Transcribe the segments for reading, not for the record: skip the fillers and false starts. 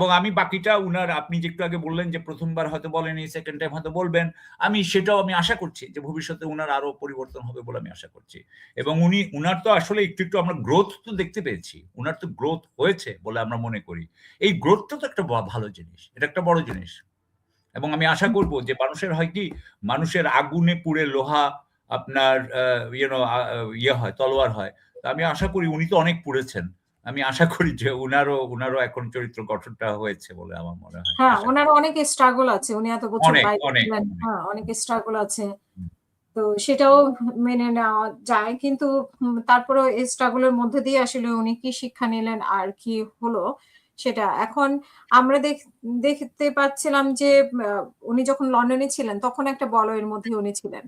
এবং আমি বাকিটা উনার আপনি যে একটু আগে বললেন যে প্রথমবার হয়তো বলেনি, সেকেন্ড টাইম হয়তো বলবেন। সেটাও আমি আশা করছি যে ভবিষ্যতে উনার আরো পরিবর্তন হবে বলে আমি আশা করছি। এবং উনার তো আসলে একটু আমরা গ্রোথ তো দেখতে পেয়েছি। উনার তো গ্রোথ হয়েছে বলে আমরা মনে করি। এই গ্রোথটা তো একটা ভালো জিনিস। এটা একটা বড় জিনিস। এবং আমি আশা করব যে মানুষের হয় কি, মানুষের আগুনে পুড়ে লোহা আপনার ইয়ে হয়, তলোয়ার হয়। তো আমি আশা করি উনি তো অনেক পুড়েছেন। আমি আশা করি যে উনারও এখন চরিত্র গঠনটা হয়েছে বলে আমার মনে হয়। হ্যাঁ, আশা ওনার করি। অনেক স্ট্রাগল আছে। উনি এত বছর অনেক, বাইরে অনেক, ছিলেন। অনেক। হ্যাঁ, অনেক স্ট্রাগল আছে। হুম। তো সেটাও মেনে নেওয়া যায়। কিন্তু তারপরেও এই স্ট্রাগল এর মধ্যে দিয়ে আসলে উনি কি শিক্ষা নিলেন আর কি হলো সেটা। এখন আমরা দেখতে পাচ্ছিলাম যে উনি যখন লন্ডনে ছিলেন তখন একটা বলয়ের মধ্যে উনি ছিলেন।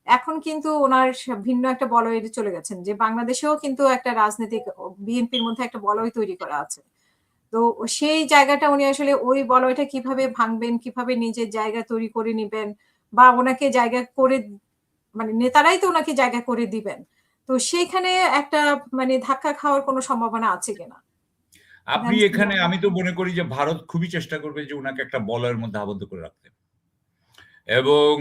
এখন কিন্তু উনার ভিন্ন একটা বলয়ে চলে গেছেন যে বাংলাদেশেও কিন্তু একটা রাজনৈতিক বিএনপির মধ্যে একটা বলয় তৈরি করা আছে। তো সেই জায়গাটা উনি আসলে ওই বলয়টা কিভাবে ভাঙবেন, কিভাবে নিজের জায়গা তৈরি করে নিবেন বা ওনাকে জায়গা করে মানে নেতারাই তো ওনাকে জায়গা করে দিবেন। তো সেইখানে একটা ধাক্কা খাওয়ার কোনো সম্ভাবনা আছে কিনা? আমি তো মনে করি যে ভারত খুবই চেষ্টা করবে যে উনাকে একটা বলয়ের মধ্যে আবদ্ধ করে রাখতে। এবং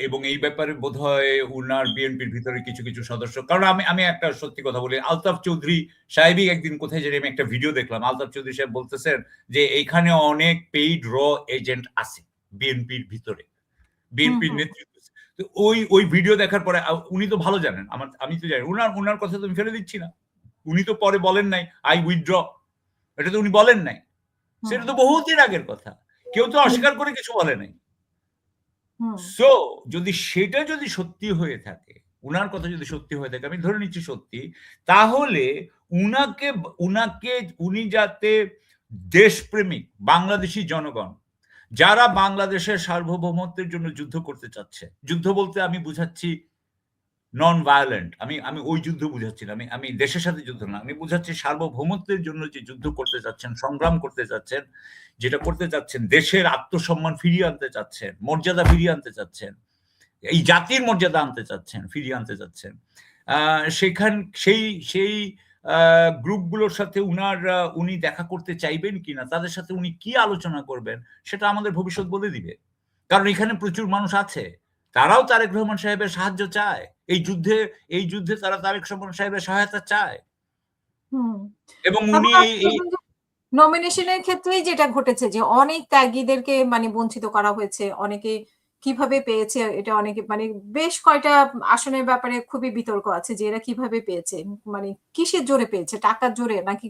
এবং এই ব্যাপারে বোধহয় উনার বিএনপির ভিতরে কিছু সদস্য, কারণ আমি একটা সত্যি কথা বলি, আলতাফ চৌধুরী সাহেবই একদিন কোথায় জানি আমি একটা ভিডিও দেখলাম। আলতাফ চৌধুরী সাহেব বলতেছেন যে এইখানে অনেক পেইড এজেন্ট আছে বিএনপির ভিতরে, বিএনপির নেতৃত্ব। তো ওই ভিডিও দেখার পরে উনি তো ভালো জানেন, আমি তো জানি উনার কথা তো আমি ফেলে দিচ্ছি না। উনি তো পরে বলেন নাই আই উইথড্র, এটা তো উনি বলেন নাই। সেটা তো বহুদিন আগের কথা। কেউ তো অস্বীকার করে কিছু বলে নাই। সো সেটা যদি সত্যি হয়ে থাকে, উনার কথা যদি সত্যি হয়ে থাকে, আমি ধরে নিচ্ছি সত্যি, তাহলে উনি যাতে দেশপ্রেমিক বাংলাদেশী জনগণ যারা বাংলাদেশের সার্বভৌমত্বের জন্য যুদ্ধ করতে চাচ্ছে, যুদ্ধ বলতে আমি বুঝাচ্ছি নন ভায়োলেন্ট, আমি ওই যুদ্ধ বুঝাচ্ছি না, আমি দেশের সাথে যুদ্ধ না, আমি বুঝাচ্ছি সার্বভৌমত্বের জন্য যে যুদ্ধ করতে চাচ্ছেন, সংগ্রাম করতে চাচ্ছেন, যেটা করতে চাচ্ছেন, দেশের আত্মসম্মান ফিরিয়ে আনতে চাচ্ছেন, মর্যাদা ফিরিয়ে আনতে চাচ্ছেন, এই জাতির মর্যাদা আনতে চাচ্ছেন, ফিরিয়ে আনতে চাচ্ছেন, সেই গ্রুপগুলোর সাথে উনি দেখা করতে চাইবেন কিনা, তাদের সাথে উনি কি আলোচনা করবেন, সেটা আমাদের ভবিষ্যৎ বলে দিবে। কারণ এখানে প্রচুর মানুষ আছে, তারাও তারেক রহমান সাহেবের সাহায্য চায়। এই যুদ্ধে তারা তারেক রহমান সাহেবের সহায়তা চায়। এবং উনি নমিনেশনের ক্ষেত্রেই যেটা ঘটেছে যে অনেক ত্যাগীদেরকে বঞ্চিত করা হয়েছে। অনেকে কিভাবে পেয়েছে এটা অনেকে বেশ কয়টা আসনের ব্যাপারে খুবই বিতর্ক আছে যে এরা কিভাবে পেয়েছে। কিসের জোরে পেয়েছে? টাকার জোরে নাকি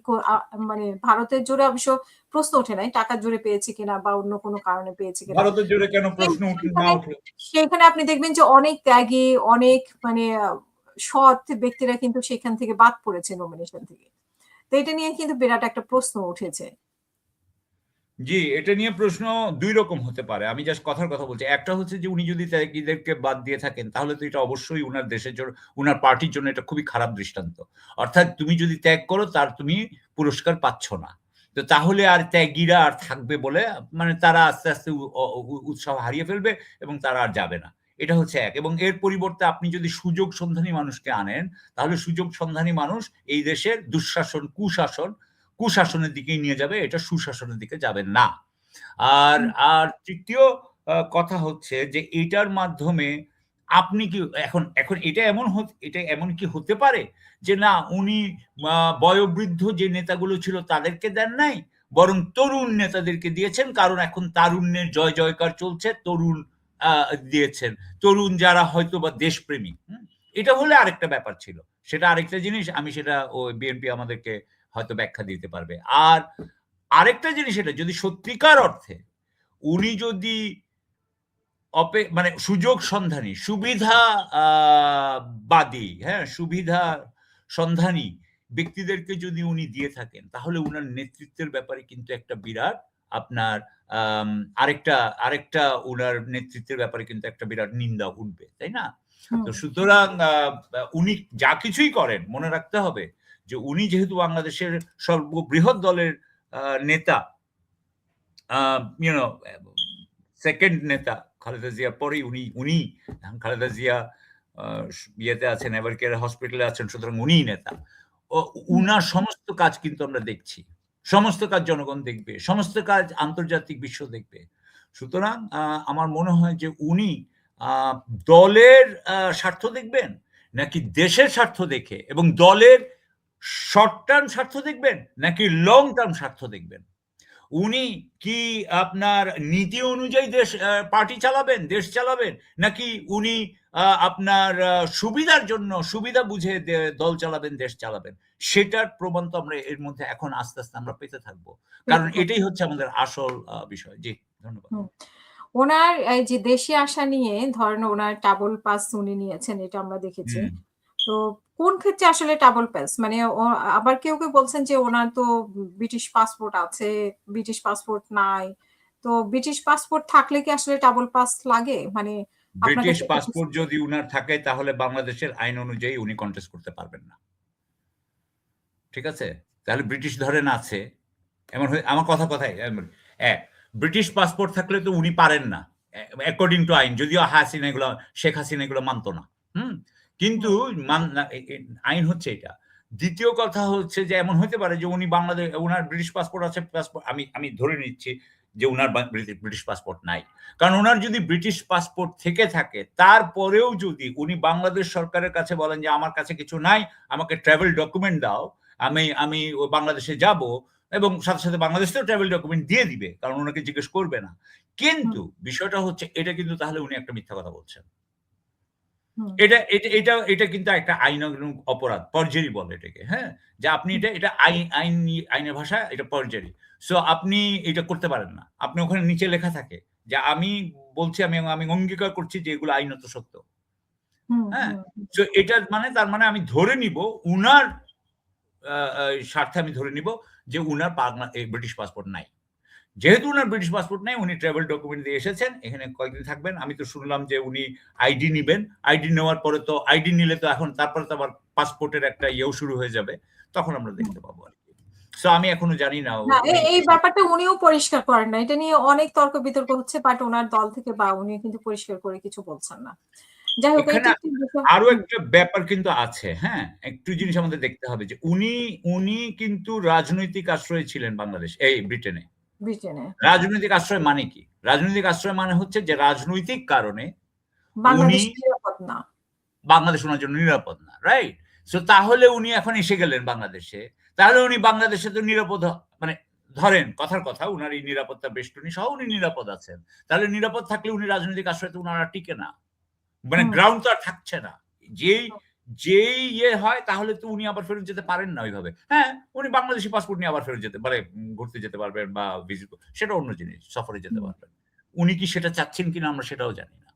ভারতের জোরে অবশ্য প্রশ্ন ওঠে নাই। টাকার জোরে পেয়েছে কিনা বা অন্য কোনো কারণে পেয়েছে কিনা। ভারতের জোরে কেন প্রশ্ন না উঠলো? সেখানে আপনি দেখবেন যে অনেক ত্যাগী, অনেক সৎ ব্যক্তিরা কিন্তু সেখান থেকে বাদ পড়েছে নমিনেশন থেকে। তো এটা নিয়ে কিন্তু বিরাট একটা প্রশ্ন উঠেছে। জি, এটা নিয়ে প্রশ্ন ২ রকম হতে পারে। আমি জাস্ট কথার কথা বলছি। একটা হচ্ছে যে উনি যদি ত্যাগীদেরকে বাদ দিয়ে থাকেন, তাহলে তো এটা অবশ্যই উনার দেশের জন্য, উনার পার্টির জন্য এটা খুবই খারাপ দৃষ্টান্ত। অর্থাৎ তুমি যদি ত্যাগ করো, তুমি পুরস্কার পাচ্ছ না। তো তাহলে আর ত্যাগীরা আর থাকবে বলে তারা আস্তে, আস্তে উৎসাহ হারিয়ে ফেলবে এবং তারা আর যাবে না। এটা হচ্ছে এক। এবং এর পরিবর্তে আপনি যদি সুযোগ সন্ধানী মানুষকে আনেন, তাহলে সুযোগ সন্ধানী মানুষ এই দেশের দুঃশাসন, কুশাসনের দিকেই নিয়ে যাবে, এটা সুশাসনের দিকে যাবে না। আর তৃতীয় কথা হচ্ছে যে এটার মাধ্যমে আপনি কি এখন এটা এমন কি হতে পারে যে না, উনি বয়োবৃদ্ধ যে নেতাগুলো ছিল তাদেরকে দেন নাই, বরং তরুণ নেতাদেরকে দিয়েছেন, কারণ এখন তারুণ্যের জয় জয়কার চলছে, তরুণ দিয়েছেন, তরুণ যারা হয়তো বা দেশপ্রেমী। এটা হলে আরেকটা ব্যাপার ছিল, সেটা আরেকটা জিনিস, সেটা বিএনপি আমাদেরকে হয়তো ব্যাখ্যা দিতে পারবে। আর আরেকটা জিনিস, এটা যদি সত্যিকার অর্থে উনি যদি সুযোগ সন্ধানী, সুবিধাবাদী, হ্যাঁ, সুবিধা সন্ধানী ব্যক্তিদেরকে যদি উনি দিয়ে থাকেন, তাহলে উনার নেতৃত্বের ব্যাপারে কিন্তু একটা বিরাট আপনার আরেকটা উনার নেতৃত্বের ব্যাপারে কিন্তু একটা বিরাট নিন্দা উঠবে, তাই না? তো সুতরাং উনি যা কিছুই করেন, মনে রাখতে হবে যে উনি যেহেতু বাংলাদেশের সর্ববৃহৎ দলের নেতা, সেকেন্ড নেতা খালেদা জিয়ার পরেই উনি খালেদা জিয়া ইয়েতে আছেন, এভারকেয়ার হসপিটালে আছেন, সুতরাং উনিই নেতা। উনার সমস্ত কাজ কিন্তু আমরা দেখছি, সমস্ত কাজ জনগণ দেখবে, সমস্ত কাজ আন্তর্জাতিক বিশ্ব দেখবে। সুতরাং আমার মনে হয় যে উনি দলের স্বার্থ দেখবেন নাকি দেশের স্বার্থ দেখে এবং দলের শর্ট টার্ম স্বার্থ দেখবেন নাকি লং টার্ম স্বার্থ দেখবেন। উনি কি আপনার নীতি অনুযায়ী পার্টি চালাবেন, দেশ চালাবেন, নাকি উনি আপনার সুবিধার জন্য সুবিধা বুঝে দল চালাবেন, দেশ চালাবেন? সেটার প্রমাণ তো আমরা এর মধ্যে এখন আস্তে আস্তে আমরা পেতে থাকবো, কারণ এটাই হচ্ছে আমাদের আসল বিষয়। জি, ধন্যবাদ। ওনার এই যে দেশি আশা নিয়ে ধরেন ওনার ডাবল পাস উনি নিয়েছেন, এটা আমরা দেখেছি। তো কোন ক্ষেত্রে আসলে ডাবল পাস? মানে আবার কেউ বলছেন যে ওনার তো ব্রিটিশ পাসপোর্ট আছে, ব্রিটিশ পাসপোর্ট নাই। তো ব্রিটিশ পাসপোর্ট থাকলে কি আসলে ডাবল পাস লাগে? মানে ব্রিটিশ পাসপোর্ট যদি উনার থাকে তাহলে বাংলাদেশের আইন অনুযায়ী উনি কন্টেস্ট করতে পারবেন না। ঠিক আছে? তাহলে ব্রিটিশ ধরেন আছে, এমন আমার কথায় ব্রিটিশ পাসপোর্ট থাকলে তো উনি পারেন না অ্যাকর্ডিং টু আইন, যদিও শেখ হাসিনা এগুলো মানতো না। কিন্তু আইন হচ্ছে এটা। দ্বিতীয় কথা হচ্ছে যে এমন হতে পারে যে উনি উনার ব্রিটিশ পাসপোর্ট আছে, আমি ধরে নিচ্ছি যে উনার ব্রিটিশ পাসপোর্ট নাই। কারণ উনার যদি ব্রিটিশ পাসপোর্ট থেকে থাকে তারপরেও যদি উনি বাংলাদেশ সরকারের কাছে বলেন যে আমার কাছে কিছু নাই, আমাকে ট্রাভেল ডকুমেন্ট দাও, আমি বাংলাদেশে যাব, এবং সাথে সাথে বাংলাদেশেও ট্রাভেল ডকুমেন্ট দিয়ে দিবে, কারণ ওনাকে জিজ্ঞেস করবে না। কিন্তু বিষয়টা হচ্ছে এটা কিন্তু তাহলে উনি একটা মিথ্যা কথা বলছেন। এটা কিন্তু একটা আইনানুগ অপরাধ, পরজুরি বলে এটাকে। হ্যাঁ, যে আপনি এটা আইনের ভাষা এটা পরজুরি। সো আপনি এটা করতে পারেন না। আপনি ওখানে নিচে লেখা থাকে যে আমি বলছি, আমি অঙ্গীকার করছি যে এগুলো আইনত সত্য। হ্যাঁ, সো এটা তার মানে আমি ধরে নিব উনার স্বার্থে, আমি ধরে নিব যে উনার ব্রিটিশ পাসপোর্ট নাই। যেহেতু উনার ব্রিটিশ পাসপোর্ট নাই, উনি ট্রাভেল ডকুমেন্ট দিয়ে এসেছেন, এখানে কয়েকদিন থাকবেন। আমি তো শুনলাম যে উনি আইডি নিবেন। আইডি নেওয়ার পরে তো আইডি নিলে তো এখন তারপরে তো আবার পাসপোর্টের একটা ইয়েও শুরু হয়ে যাবে, তখন আমরা দেখতে পাবো আর কি। সো আমি এখনো জানি না এই ব্যাপারটা উনিও পরিষ্কার করেন না। এটা নিয়ে অনেক তর্ক বিতর্ক হচ্ছে, বাট ওনার দল থেকে বা উনি কিন্তু পরিষ্কার করে কিছু বলছেন না। যাই হোক, আরো একটা ব্যাপার কিন্তু আছে। হ্যাঁ, একটু জিনিস আমাদের দেখতে হবে যে উনি কিন্তু রাজনৈতিক আশ্রয় ছিলেন বাংলাদেশ, এই ব্রিটেনে। রাজনৈতিক আশ্রয় মানে কি? রাজনৈতিক আশ্রয় মানে হচ্ছে যে রাজনৈতিক কারণে বাংলাদেশ নিরাপদ না, বাংলাদেশ ওনার জন্য নিরাপদ না, রাইট? সো তাহলে উনি এখন এসে গেলেন বাংলাদেশে, তাহলে উনি বাংলাদেশে তো নিরাপদ, মানে ধরেন কথার কথা উনার এই নিরাপত্তা বেষ্টনী সহ উনি নিরাপদ আছেন। তাহলে নিরাপদ থাকলে উনি রাজনৈতিক আশ্রয় তো উনারা টিকে না, মানে গ্রাউন্ড তো আর থাকছে না। যেই ইয়ে হয় তাহলে তো উনি আবার ফেরত যেতে পারেন না ওইভাবে। হ্যাঁ, উনি বাংলাদেশি পাসপোর্ট নিয়ে আবার ফেরত যেতে পারে, ঘুরতে যেতে পারবেন বা ভিজিট, সেটা অন্য জিনিস, সফরে যেতে পারবেন। উনি কি সেটা চাচ্ছেন কিনা আমরা সেটাও জানি না।